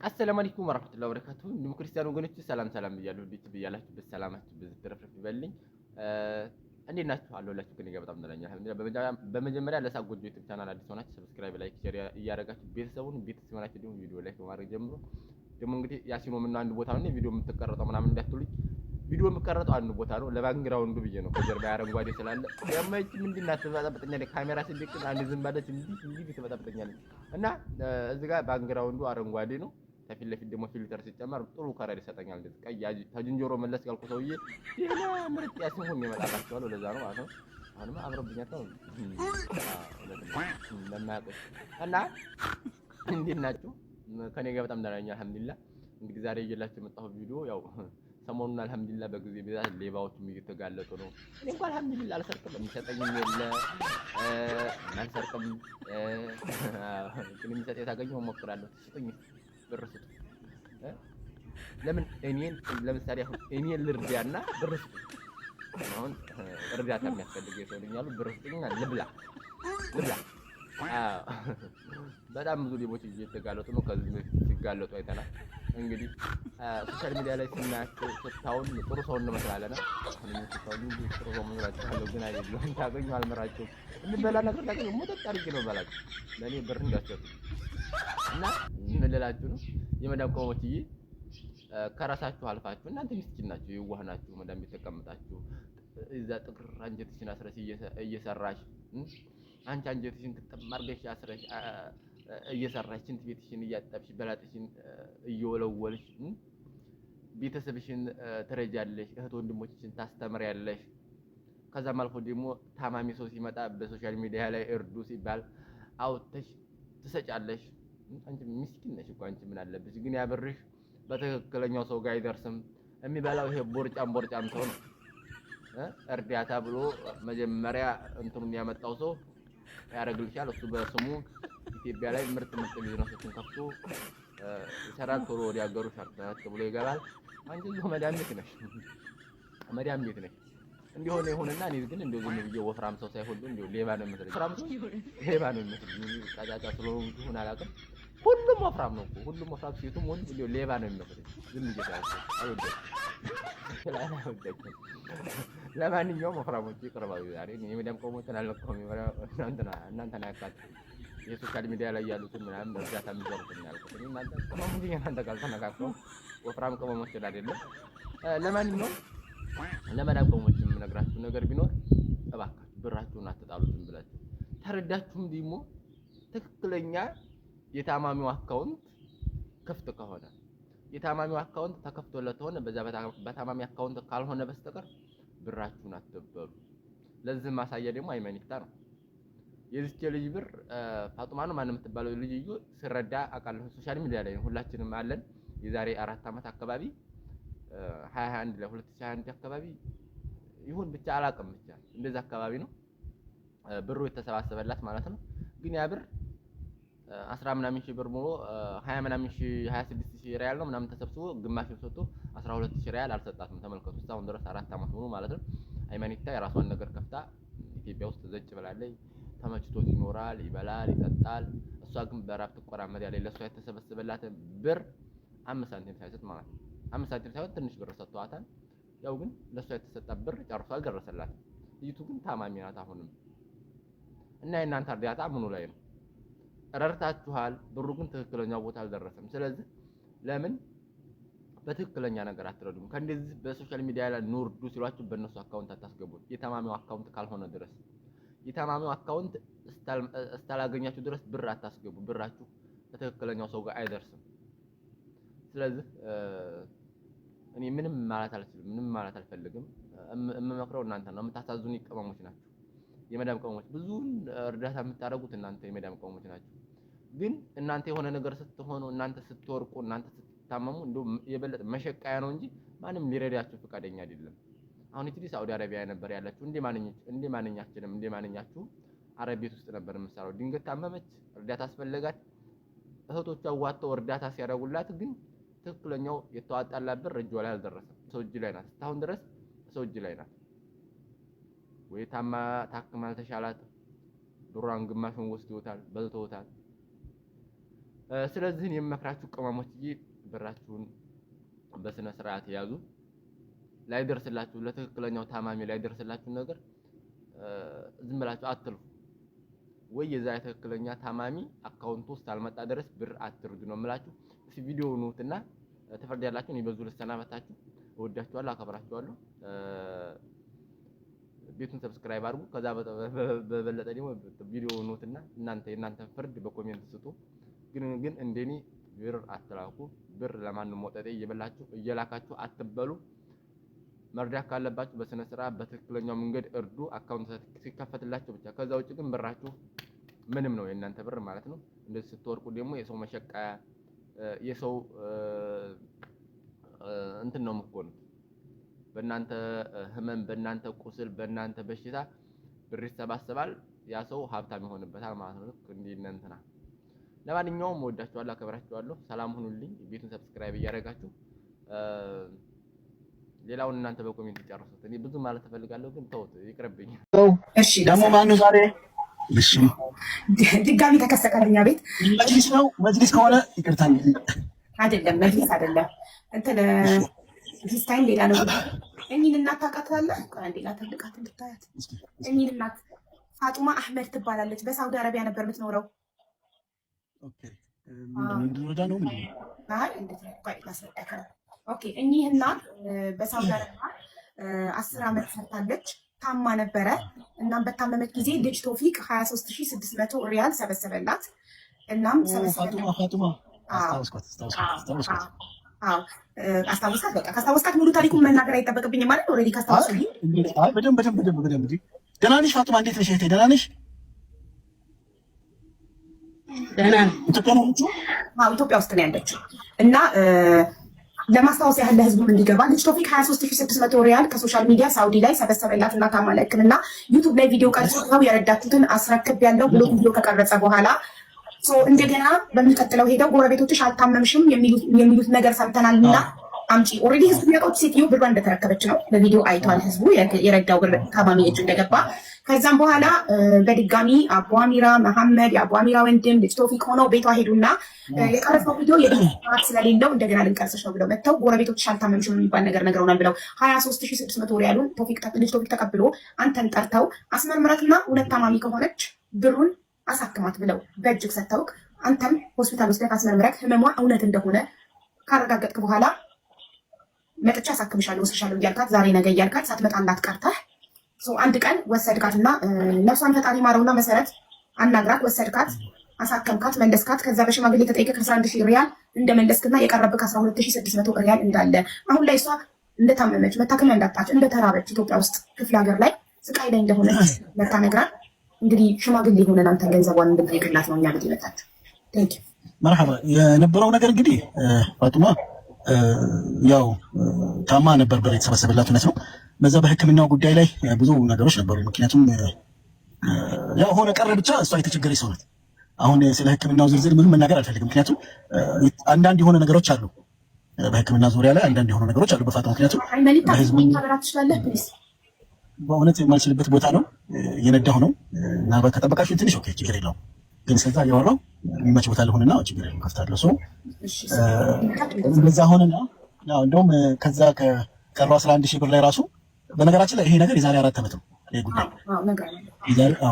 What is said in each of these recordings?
አሰላሙ አለይኩም ወራህመቱላሂ ወበረካቱሁ። እንዲሁም ክርስቲያን ወገኖች ሰላም ብያለሁ። እንዴት ብያላችሁበት ሰላማችሁ በዚህ ተረፍረፍ ይበልኝ። እንዴት ናችሁ? አለሁላችሁ ከኔ ጋር በጣም ደህና ነኝ። በመጀመሪያ ለሳቅ ጎጆ ዩቲዩብ ቻናል አዲስ ሆናችሁ ሰብስክራይብ፣ ላይክ፣ ሼር እያደረጋችሁ ቤተሰብ ሆናችሁ ደግሞ ቪዲዮ ላይክ በማድረግ ጀምሮ ደግሞ እንግዲህ ያሲኖ ምን አንድ ቦታ ነው ቪዲዮ የምትቀረጠው ምናምን እንዳትሉኝ። ቪዲዮ የምትቀረጠው አንድ ቦታ ነው ለባክግራውንዱ ብዬ ነው። ከጀርባ አረንጓዴ ስላለ ያማይች ምንድን ናት ትበጣብጠኛለች። ካሜራ ሲልክ አንድ ዝም ባለች እንዲህ ትበጣብጠኛለች እና እዚህ ጋር ባክግራውንዱ አረንጓዴ ነው። ከፊት ለፊት ደግሞ ፊልተር ሲጨመር ጥሩ ከረር ይሰጠኛል። እንደዚህ ቀይ ተጅንጀሮ መለስ ያልኩ ሰውዬ ይሄና ምርጥ ያሲሆን ይመጣላችኋል። ለዛ ነው ማለት ነው። አሁንማ አብረብኛት ነው ለማያውቁት እና እንዴት ናችሁ? ከኔ ጋር በጣም ደህና ነኝ አልሐምዱሊላህ። እንግዲህ ዛሬ እየላችሁ የመጣሁት ቪዲዮ ያው ሰሞኑን አልሐምዱሊላህ በጊዜ ብዛት ሌባዎችም እየተጋለጡ ነው። እኔ እንኳን አልሐምዱሊላህ አልሰርቅም፣ የሚሰጠኝም የለ አልሰርቅም። ግን የሚሰጥ የታገኘው እሞክራለሁ። ስጡኝ ብር ስጡ። ለምን እኔን ለምሳሌ አሁን እኔን ልርዳና ብር ስጡ። አሁን እርዳታ የሚያስፈልገው ሰው ልኛሉ ብር ስጡኝና ልብላ። በጣም ብዙ ሌቦች እየተጋለጡ ነው። ከዚህ ሲጋለጡ አይተናል። እንግዲህ ሶሻል ሚዲያ ላይ ስናያቸው ስታውን ጥሩ ሰው እንመስላለን። አሁን ስታውን ጥሩ ሰው እንመስላለን ግን አይደለም። ታገኙ አልመራቸውም። እንበላ ነገር ታገኙ ሞተት አድርጌ ነው ባላችሁ ለእኔ ብር እንዳትሰጡ እና ምን ልላችሁ ነው የመዳም ቆሞችዬ፣ ከራሳችሁ አልፋችሁ እናንተ ምስኪን ናችሁ፣ የዋህ ናችሁ። መዳም ቤት ተቀምጣችሁ እዛ ጥቅር አንጀትሽን አስረሽ እየሰራሽ አንቺ አንጀትሽን ክትም አድርገሽ አስረሽ እየሰራሽ ሽንት ቤትሽን እያጠብሽ በላጥሽን እየወለወልሽ ቤተሰብሽን ትረጃለሽ፣ እህት ወንድሞችሽን ታስተምሪያለሽ። ከዛም አልፎ ደግሞ ታማሚ ሰው ሲመጣ በሶሻል ሚዲያ ላይ እርዱ ሲባል አውጥተሽ ትሰጫለሽ። አንቺ ምስኪን ነሽ እኮ አንቺ ምን አለብሽ? ግን ያብርሽ በትክክለኛው ሰው ጋር አይደርስም። የሚበላው ይሄ ቦርጫም ሰው ነው። እርዳታ ብሎ መጀመሪያ እንትኑን ያመጣው ሰው ያደርግልሻል። እሱ በስሙ ኢትዮጵያ ላይ ምርጥ ቢዝነሶችን ከፍቶ ይሰራል። ቶሎ ወደ ሀገሩ ሸርተት ብሎ ይገባል። አንቺ እዚሁ መዳም ቤት ነሽ። እንዲሆነ ይሁንና እኔ ግን እንደው ዝም ብዬ ወፍራም ሰው ሳይሆን እንደው ሌባ ነው የምመስለኝ። ወፍራም ሰው ሌባ ነው የምመስለኝ። ጫጫታ ስለሆንኩ ይሁን አላውቅም። ሁሉም ወፍራም ነው እኮ ሁሉም ወፍራም ሴቱም ወንድ እንደው ሌባ ነው የሚመስለኝ። ዝም ብዬ አይወደድም። ለማንኛውም ወፍራሞች ይቅርባሉ። ዛሬ የመዳም ቆሞችን አልለቀውም። እናንተን አያካትትም። የሶሻል ሚዲያ ላይ ያሉትን ምናምን እርዳታ የሚዘሩትን ያልኩት እኔ እናንተ ጋር ተነካክተው ወፍራም ቅመሞችን አይደለም። ለማንኛውም ለመዳም ቆሞች የምነግራችሁ ነገር ቢኖር እባካችሁ ብራችሁን አትጣሉትም ብላችሁ ተረዳችሁም። ደግሞ ትክክለኛ የታማሚው አካውንት ክፍት ከሆነ የታማሚው አካውንት ተከፍቶለት ሆነ በዛ በታማሚ አካውንት ካልሆነ በስተቀር ብራችሁን አትበሉ። ለዚህ ማሳያ ደግሞ አይመኒታ ነው። የዚች ልጅ ብር ፋጡማ ነው ማን የምትባለው ልጅ ሲረዳ አውቃለሁ። ሶሻል ሚዲያ ላይ ሁላችንም አለን። የዛሬ 4 ዓመት አካባቢ 2021 አካባቢ ይሁን ብቻ አላውቅም፣ ብቻ እንደዛ አካባቢ ነው ብሩ የተሰባሰበላት ማለት ነው። ግን ያ ብር 10 ምናምን ሺህ ብር ሙሉ 20 ምናምን ሺህ 26 ሺህ ሪያል ነው ምናምን ተሰብስቦ ግማሽ ሰጥቶ 12 ሺህ ሪያል አልሰጣትም። ተመልከቱ፣ እስካሁን ድረስ 4 ዓመት ሙሉ ማለት ነው። አይመኒታ የራሷን ነገር ከፍታ ኢትዮጵያ ውስጥ ዘጭ ብላለች። ተመችቶት ይኖራል፣ ይበላል፣ ይጠጣል። እሷ ግን በራብ ትቆራመዳለች። ለእሷ የተሰበሰበላት ብር 5 ሳንቲም ሳይሰጥ ማለት ነው። 5 ሳንቲም ሳይሆን ትንሽ ብር ሰጥቷታል። ያው ግን ለእሷ የተሰጣ ብር ጨርሶ አልደረሰላትም። ልጅቱ ግን ታማሚ ናት አሁንም። እና የእናንተ እርዳታ ምኑ ላይ ነው? ረድታችኋል፣ ብሩ ግን ትክክለኛው ቦታ አልደረሰም። ስለዚህ ለምን በትክክለኛ ነገር አትረዱም? ከእንደዚህ በሶሻል ሚዲያ ላይ ኑርዱ ሲሏችሁ በእነሱ አካውንት አታስገቡት፣ የታማሚው አካውንት ካልሆነ ድረስ። የታማሚው አካውንት እስካላገኛችሁ ድረስ ብር አታስገቡ። ብራችሁ በትክክለኛው ሰው ጋር አይደርስም። ስለዚህ እኔ ምንም ማለት አልችልም፣ ምንም ማለት አልፈልግም። የምመክረው እናንተ ነው። የምታሳዝኑ ቅመሞች ናችሁ፣ የመዳም ቅመሞች። ብዙ እርዳታ የምታደርጉት እናንተ የመዳም ቅመሞች ናችሁ። ግን እናንተ የሆነ ነገር ስትሆኑ፣ እናንተ ስትወርቁ፣ እናንተ ስትታመሙ እንደው የበለጠ መሸቃያ ነው እንጂ ማንም ሊረዳችሁ ፈቃደኛ አይደለም። አሁን እቺ ሳውዲ አረቢያ ነበር ያለችው። እንደ ማንኛችሁ አረብ ቤት ውስጥ ነበር የምትሰራው። ድንገት ታመመች፣ እርዳታ አስፈለጋት። እህቶቿ አዋጥተው እርዳታ ሲያደርጉላት ግን ትክክለኛው የተዋጣላት ብር እጇ ላይ አልደረሰም። ሰው እጅ ላይ ናት። እስካሁን ድረስ ሰው እጅ ላይ ናት። ወይ ታክማ አልተሻላት፣ ብሯን ግማሹን ወስደውታል፣ በልተውታል። ስለዚህ የምመክራችሁ ቅመሞችዬ ብራችሁን በስነ ስርዓት ያዙ። ላይደርስላችሁ ለትክክለኛው ታማሚ ላይደርስላችሁ ነገር ዝም ብላችሁ አትልፉ። ወይ የዛ ትክክለኛ ታማሚ አካውንት ውስጥ አልመጣ ድረስ ብር አትርዱ ነው የምላችሁ። እስኪ ቪዲዮውን ኑትና ተፈርዳላችሁ። እኔ በዙ ልሰናበታችሁ። እወዳችኋለሁ፣ አከብራችኋለሁ። ቤቱን ሰብስክራይብ አድርጉ። ከዛ በበለጠ ደግሞ ቪዲዮውን ኑትና የእናንተ ፍርድ በኮሜንት ስጡ። ግን እንደኔ ብር አትላኩ። ብር ለማንም ወጠጤ እየላካችሁ አትበሉ። መርዳት ካለባችሁ በስነ ስርዓት በትክክለኛው መንገድ እርዱ። አካውንት ሲከፈትላችሁ ብቻ። ከዛ ውጭ ግን ብራችሁ ምንም ነው የእናንተ ብር ማለት ነው። እንደዚህ ስትወርቁ ደግሞ የሰው መሸቀያ የሰው እንትን ነው የምትሆኑት። በእናንተ ህመም፣ በእናንተ ቁስል፣ በእናንተ በሽታ ብር ይሰባሰባል። ያ ሰው ሀብታም ይሆንበታል ማለት ነው። ልክ እንደ እናንተና። ለማንኛውም ወዳችኋለሁ፣ አከብራችኋለሁ። ሰላም ሁኑልኝ። ቤቱን ሰብስክራይብ እያደረጋችሁ ሌላውን እናንተ በኮሜንት ጨርሱት። እኔ ብዙ ማለት እፈልጋለሁ ግን ተውት፣ ይቅርብኝ። እሺ ደግሞ ማነው ዛሬ? እሺ ድጋሚ ተከሰቀልኛ ቤት መጅሊስ ነው። መጅሊስ ከሆነ ይቅርታ አይደለም፣ መጅሊስ አይደለም። እንትን ዲስ ታይም ሌላ ነው። እኚህን እናት ታውቃታለህ? አንዴ ላተልቃት እንድታያት። እኚህን እናት ፋጡማ አህመድ ትባላለች። በሳውዲ አረቢያ ነበር የምትኖረው። ኦኬ ምንድን ነው ዳነው? ምን አይ እንዴት ነው? ቆይ ላስረዳህ። ኦኬ እኚህ እናት በሳውዲ አረቢያ 10 ዓመት ሰርታለች። ታማ ነበረ። እናም በታመመች ጊዜ ልጅ ቶፊቅ 23600 ሪያል ሰበሰበላት። እናም ፋጡማ አስታውሳት። በቃ ካስታወስካት ሙሉ ታሪኩን መናገር አይጠበቅብኝም ማለት ነው። ኦልሬዲ ካስታወስኩኝ። አይ በደንብ ደህና ነሽ ፋጡማ? እንዴት ነሽ እህቴ? ደህና ነሽ? ደህና ነኝ። ኢትዮጵያ ነው ያለችው? አዎ ኢትዮጵያ ውስጥ ነው ያለችው። እና ለማስታወስ ያህል ለህዝቡ እንዲገባ ልጅ ቶፊቅ 23600 ሪያል ከሶሻል ሚዲያ ሳውዲ ላይ ሰበሰበላት እና ታማ ለሕክምና ዩቱብ ላይ ቪዲዮ ቀርጾ ነው የረዳችሁትን አስረክብ ያለው ብሎ ቪዲዮ ከቀረጸ በኋላ እንደገና በሚቀጥለው ሄደው ጎረቤቶችሽ አልታመምሽም የሚሉት ነገር ሰምተናል እና አምጪ። ኦልሬዲ ህዝቡ የሚያውቀው ሴትዮ ብሯ እንደተረከበች ነው። በቪዲዮ አይቷል ህዝቡ የረዳው ብር ታማሚ እጅ እንደገባ። ከዛም በኋላ በድጋሚ አቡ አሚራ መሐመድ የአቡ አሚራ ወንድም ልጅ ቶፊቅ ሆነው ቤቷ ሄዱና የቀረጸው ቪዲዮ የቤት ስለሌለው እንደገና ልንቀርጽሽ ነው ብለው መጥተው ጎረቤቶችሽ አልታመምሽም የሚባል ነገር ነግረውናል ብለው 23600 ሪያሉን ልጅ ቶፊቅ ተቀብሎ አንተን ጠርተው አስመርምረትና ሁለት ታማሚ ከሆነች ብሩን አሳክማት ብለው በእጅግ ሰጥተውክ አንተም ሆስፒታል ወስደህ አስመርምረክ ህመሟ እውነት እንደሆነ ካረጋገጥክ በኋላ መጥቻ አሳክምሻለሁ ወስድሻለሁ እያልካት ዛሬ ነገ እያልካት ሳትመጣላት ቀርተህ አንድ ቀን ወሰድካትና ነፍሷን ፈጣሪ ማረውና መሰረት አናግራት ወሰድካት፣ አሳከምካት፣ መለስካት። ከዛ በሽማግሌ ተጠይቀህ 11000 ሪያል እንደመለስክና የቀረብክ 12600 ሪያል እንዳለ አሁን ላይ እሷ እንደታመመች መታከሚያ እንዳጣች እንደተራበች ኢትዮጵያ ውስጥ ክፍለ ሀገር ላይ ስቃይ ላይ እንደሆነች መታ ነግራን እንግዲህ ሽማግሌ የሆነን አንተ ገንዘቧን እንድንጠይቅላት ነው እኛ ቤት የመጣችው። ቴንክ ዩ መርሐባ። የነበረው ነገር እንግዲህ ፋጡማ ያው ታማ ነበር ብር የተሰበሰበላት እውነት ነው። በዛ በሕክምናው ጉዳይ ላይ ብዙ ነገሮች ነበሩ። ምክንያቱም ያው ሆነ ቀረ ብቻ እሷ የተቸገረች ሰው ናት። አሁን ስለ ሕክምናው ዝርዝር ምንም መናገር አልፈልግም። ምክንያቱም አንዳንድ የሆነ ነገሮች አሉ በሕክምና ዙሪያ ላይ አንዳንድ የሆኑ ነገሮች አሉ በፋጡማ። ምክንያቱም በእውነት የማልችልበት ቦታ ነው እየነዳሁ ነው እና ከጠበቃችሁ ትንሽ ኦኬ ችግር የለውም። ግን ስለዛ እያወራሁ የሚመች ቦታ ለሆነና ችግር የለውም ከፍታለሁ። ሰው እንደዛ ሆነና ያው እንደውም ከዛ ከቀሩ 11000 ብር ላይ ራሱ በነገራችን ላይ ይሄ ነገር የዛሬ 4 ዓመት ነው። ይሄ ጉዳይ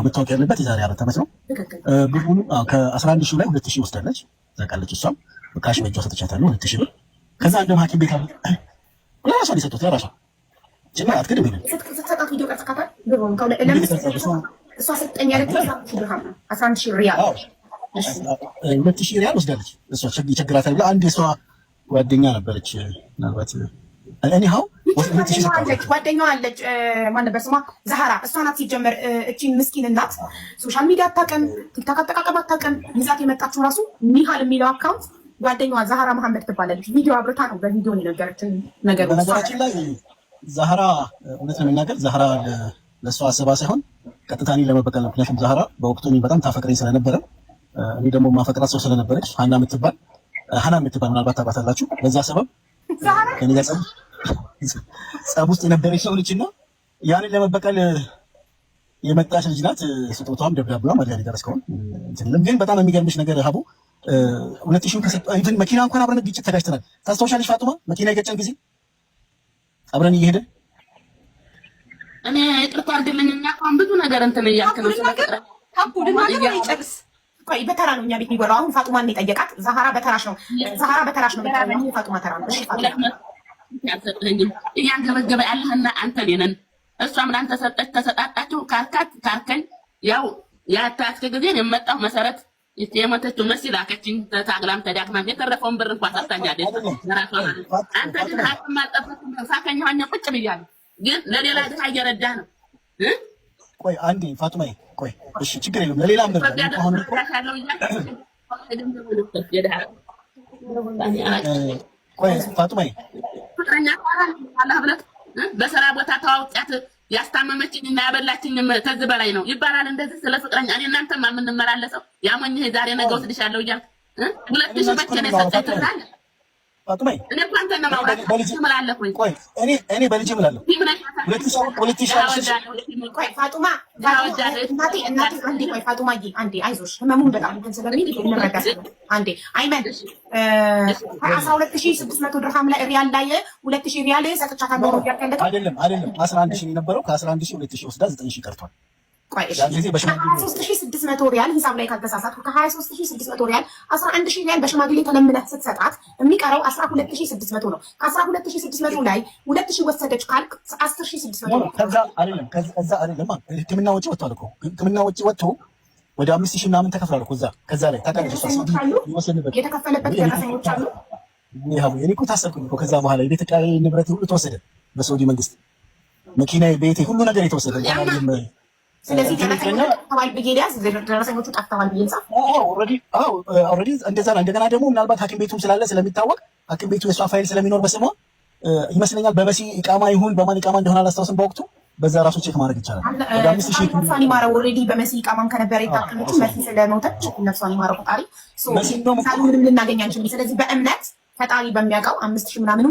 መታወቅ ያለበት የዛሬ 4 ዓመት ነው። ብሩን ከ11000 ላይ 2000 ወስዳለች ታውቃለች። እሷም በካሽ በእጇ ሰጥቻታለሁ 2000 ብር። ከዛ እንደውም ሐኪም ቤት ለራሷ ሊሰጡት ለራሷ ጭና አትከደም ይላል ስትሰጣት ቪዲዮ ቀርጸካታል። እሷ ሰጠኝ ያለችው 11000 ሪያል 2000 ሪያል ወስዳለች። እሷ ይቸግራታል ብላ አንድ የሷ ጓደኛ ነበረች ምናልባት እኔው ጓደኛዋ አለች ማን ነበር ስሟ? ዛህራ። እሷ ናት ሲጀመር እቺ ምስኪን እናት ሶሻል ሚዲያ አታውቅም፣ ቲክታክ አጠቃቀም አታውቅም። ይዛት የመጣችው ራሱ ኒሃል የሚለው አካውንት ጓደኛዋ ዛህራ መሐመድ ትባላለች። ቪዲዮ አብርታ ነው በቪዲዮ የነገረችን ነገር። በነገራችን ላይ ዛህራ እውነት ለመናገር ዛህራ ለእሷ አስባ ሳይሆን ቀጥታ እኔን ለመበቀል ነው። ምክንያቱም ዛህራ በወቅቱ እኔን በጣም ታፈቅረኝ ስለነበረ እኔ ደግሞ ማፈቅራት ሰው ስለነበረች ሀና የምትባል ምናልባት ታውቃታላችሁ። በዛ ሰበብ ከእኔ ጋር ጸብ ውስጥ የነበረች ሰው ነች እና ያንን ለመበቀል የመጣች ልጅ ናት። ስጦታዋም ደብዳቤዋም አለ ነገር እስካሁን ግን በጣም የሚገርምሽ ነገር ሀቡ 2000 ከሰጠ እንትን መኪና እንኳን አብረን ግጭት ተጋጭተናል። ታስታውሻለሽ ፋጡማ? መኪና የገጨን ጊዜ አብረን እየሄድን እኔ ይቅርታ አድርግልኝና አሁን ብዙ ነገር እንትን እያልክ ነው ስለተቀረ ይጨርስ። ቆይ በተራ ነው እኛ ቤት የሚወራው። አሁን ፋጡማን ነው የጠየቃት። ዛሃራ በተራሽ ነው የሚጠራው። ፋጡማ ተራ ነው። እሺ ፋጡማ ያልሰጠኝም እያንገበገበ ያለህና አንተ ነን። እሷም ላንተ ሰጠች፣ ተሰጣጣችሁ፣ ካርከኝ ያው ያታስከ ጊዜ የመጣው መሰረት የሞተችው መሲ ላከችኝ። ታግላም ተዳክማም የተረፈውን ብር እንኳን ሰጣኛለች ራሷ ማለት። አንተ ግን ሀቅም አልጠበቅም። ሳከኝ ሆኜ ቁጭ ብያለሁ፣ ግን ለሌላ ድሃ እየረዳ ነው። ቆይ አንዴ ፋጡማዬ፣ ቆይ እሺ፣ ችግር የለም ለሌላም ነገር አሁን ቆይ ፋጡማዬ ፍቅረኛ አላህ ብለህ በስራ ቦታ ተዋውቂያት ያስታመመችኝ እና ያበላችኝ ከዚህ በላይ ነው ይባላል። እንደዚህ ስለ ፍቅረኛ እኔ እናንተማ የምንመላለሰው ያሞኝህ ዛሬ ነገ ወስድሻለሁ እያልክ 2000 መቼ ነው የሰጠኝ ትላለህ? ፋጡማዬ እኔ እኮ አንተን ነው የማውራት እምላለሁ። ቆይ እኔ በልጅ እምላለሁ 2000 ቆይ ፋጡማ እናቴ አንዴ ቆይ ፋጡማዬ አንዴ አይዞሽ፣ ህመሙን በጣም እንትን ስለሚል እንረዳሽ አንዴ አይመን 12600 ድርሃም ላይ ሪያል ላይ 2000 ሪያል ሰጥቻታለሁ ነው ያልከለከ አይደለም 11000 የነበረው ከ11000 2000 ወስዳ 9000 ቀርቷል። ቆይ እሺ 23600 ሪያል ሂሳብ ላይ ካልተሳሳትኩ ከ23600 ሪያል 11000 ሪያል በሽማግሌ ተለምነህ ስትሰጣት የሚቀረው 12600 ነው። ከ12600 ላይ 2000 ወሰደች ካልክ 10600 ነው። ከዛ አይደለም ህክምና ወጪ ወጥቷል እኮ ህክምና ወጪ ወጥቶ ወደ 5000 ምናምን ተከፍሏል እኮ ከዛ ላይ ታውቃለች። የተከፈለበት ደረሰኞች አሉ። ይሄው እኔ እኮ ታሰርኩኝ እኮ ከዛ በኋላ የቤት ዕቃ ንብረት ሁሉ ተወሰደ በሳውዲ መንግስት። መኪና፣ ቤቴ፣ ሁሉ ነገር የተወሰደ ስለዚህ ደረሰኞቹ ጠፍተዋል ብዬ ጻፍ። ኦልሬዲ እንደዛ ነው። እንደገና ደግሞ ምናልባት ሐኪም ቤቱም ስላለ ስለሚታወቅ ሐኪም ቤቱ የሷ ፋይል ስለሚኖር በስሟ ይመስለኛል በመሲ ኢቃማ ይሁን በማን ኢቃማ እንደሆነ አላስታውስም በወቅቱ በዛ ራሱ ቼክ ማድረግ ይቻላል። ወደ 5000 ነፍሷን ይማረው። ኦልሬዲ በመሲ ኢቃማም ከነበረ የታከመች መሲ ስለሞተች ነፍሷን ይማረው ፈጣሪ። ምንም ልናገኝ አንችልም። ስለዚህ በእምነት ፈጣሪ በሚያውቀው 5000 ምናምን